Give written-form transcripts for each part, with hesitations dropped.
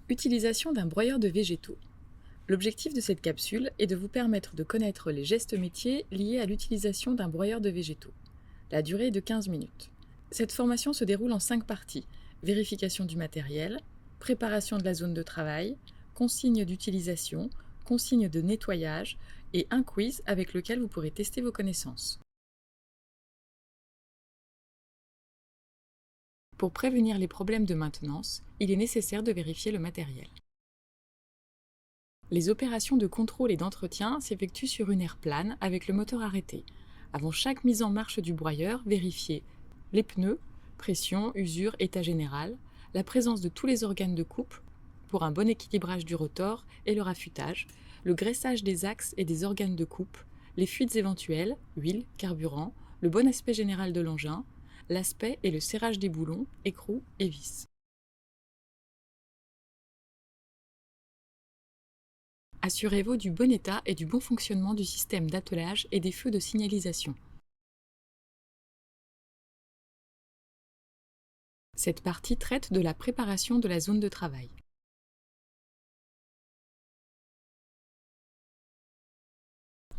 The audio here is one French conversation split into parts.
Utilisation d'un broyeur de végétaux. L'objectif de cette capsule est de vous permettre de connaître les gestes métiers liés à l'utilisation d'un broyeur de végétaux. La durée est de 15 minutes. Cette formation se déroule en 5 parties. Vérification du matériel, préparation de la zone de travail, consignes d'utilisation, consignes de nettoyage et un quiz avec lequel vous pourrez tester vos connaissances. Pour prévenir les problèmes de maintenance, il est nécessaire de vérifier le matériel. Les opérations de contrôle et d'entretien s'effectuent sur une aire plane avec le moteur arrêté. Avant chaque mise en marche du broyeur, vérifiez les pneus, pression, usure, état général, la présence de tous les organes de coupe pour un bon équilibrage du rotor et le raffûtage, le graissage des axes et des organes de coupe, les fuites éventuelles, huile, carburant, le bon aspect général de l'engin, l'aspect et le serrage des boulons, écrous et vis. Assurez-vous du bon état et du bon fonctionnement du système d'attelage et des feux de signalisation. Cette partie traite de la préparation de la zone de travail.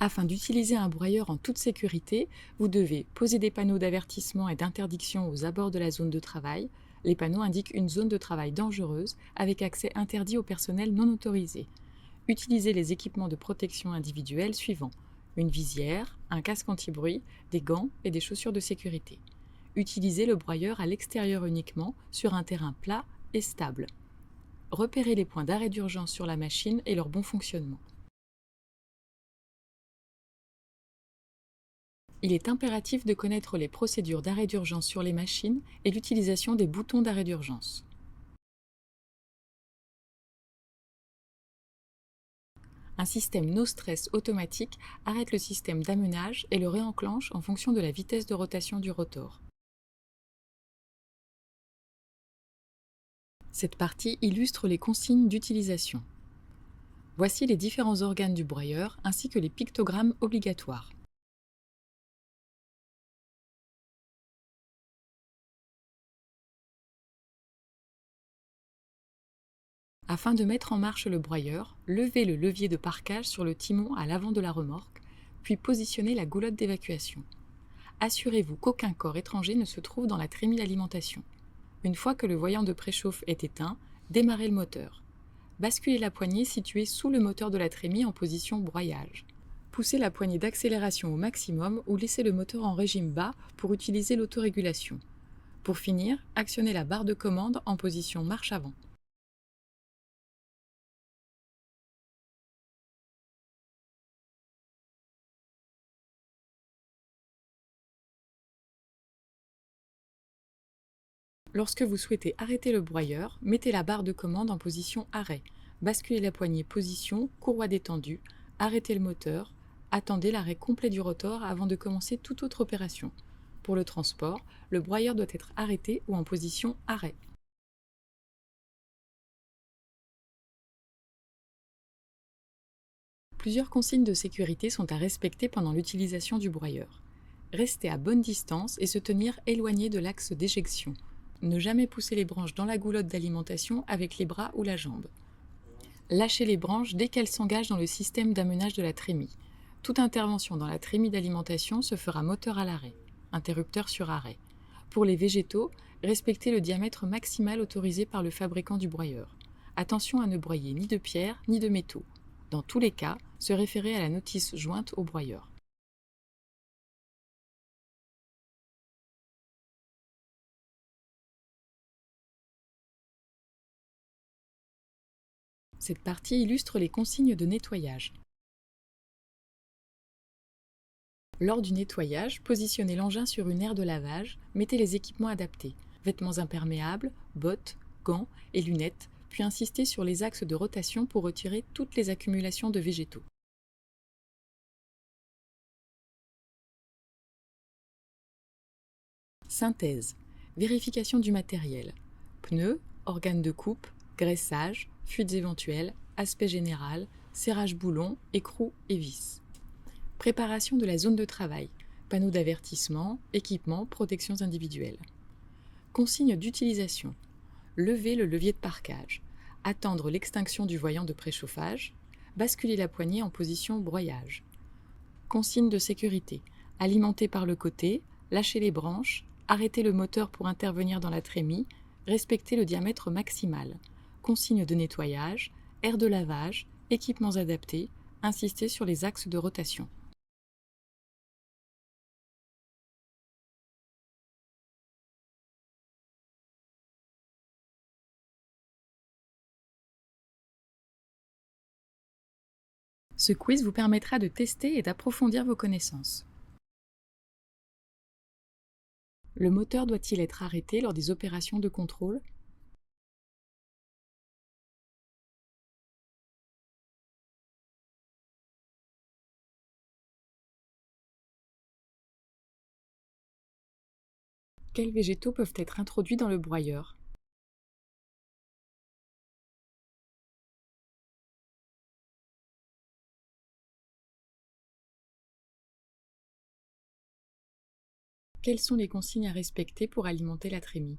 Afin d'utiliser un broyeur en toute sécurité, vous devez poser des panneaux d'avertissement et d'interdiction aux abords de la zone de travail. Les panneaux indiquent une zone de travail dangereuse avec accès interdit au personnel non autorisé. Utilisez les équipements de protection individuelle suivants: une visière, un casque anti-bruit, des gants et des chaussures de sécurité. Utilisez le broyeur à l'extérieur uniquement, sur un terrain plat et stable. Repérez les points d'arrêt d'urgence sur la machine et leur bon fonctionnement. Il est impératif de connaître les procédures d'arrêt d'urgence sur les machines et l'utilisation des boutons d'arrêt d'urgence. Un système no stress automatique arrête le système d'amenage et le réenclenche en fonction de la vitesse de rotation du rotor. Cette partie illustre les consignes d'utilisation. Voici les différents organes du broyeur ainsi que les pictogrammes obligatoires. Afin de mettre en marche le broyeur, levez le levier de parquage sur le timon à l'avant de la remorque, puis positionnez la goulotte d'évacuation. Assurez-vous qu'aucun corps étranger ne se trouve dans la trémie d'alimentation. Une fois que le voyant de préchauffe est éteint, démarrez le moteur. Basculez la poignée située sous le moteur de la trémie en position broyage. Poussez la poignée d'accélération au maximum ou laissez le moteur en régime bas pour utiliser l'autorégulation. Pour finir, actionnez la barre de commande en position marche avant. Lorsque vous souhaitez arrêter le broyeur, mettez la barre de commande en position arrêt. Basculez la poignée position, courroie détendue, arrêtez le moteur, attendez l'arrêt complet du rotor avant de commencer toute autre opération. Pour le transport, le broyeur doit être arrêté ou en position arrêt. Plusieurs consignes de sécurité sont à respecter pendant l'utilisation du broyeur. Restez à bonne distance et se tenir éloigné de l'axe d'éjection. Ne jamais pousser les branches dans la goulotte d'alimentation avec les bras ou la jambe. Lâchez les branches dès qu'elles s'engagent dans le système d'amenage de la trémie. Toute intervention dans la trémie d'alimentation se fera moteur à l'arrêt, interrupteur sur arrêt. Pour les végétaux, respectez le diamètre maximal autorisé par le fabricant du broyeur. Attention à ne broyer ni de pierre ni de métaux. Dans tous les cas, se référer à la notice jointe au broyeur. Cette partie illustre les consignes de nettoyage. Lors du nettoyage, positionnez l'engin sur une aire de lavage, mettez les équipements adaptés, vêtements imperméables, bottes, gants et lunettes, puis insistez sur les axes de rotation pour retirer toutes les accumulations de végétaux. Synthèse. Vérification du matériel. Pneus, organes de coupe, graissage, fuites éventuelles, aspect général, serrage boulon, écrous et vis. Préparation de la zone de travail. Panneaux d'avertissement, équipements, protections individuelles. Consignes d'utilisation. Levez le levier de parquage. attendre l'extinction du voyant de préchauffage, basculer la poignée en position broyage. Consigne de sécurité. Alimenter par le côté, lâcher les branches, arrêter le moteur pour intervenir dans la trémie, respecter le diamètre maximal. Consigne de nettoyage, air de lavage, équipements adaptés, insister sur les axes de rotation. Ce quiz vous permettra de tester et d'approfondir vos connaissances. Le moteur doit-il être arrêté lors des opérations de contrôle? Quels végétaux peuvent être introduits dans le broyeur? Quelles sont les consignes à respecter pour alimenter la trémie?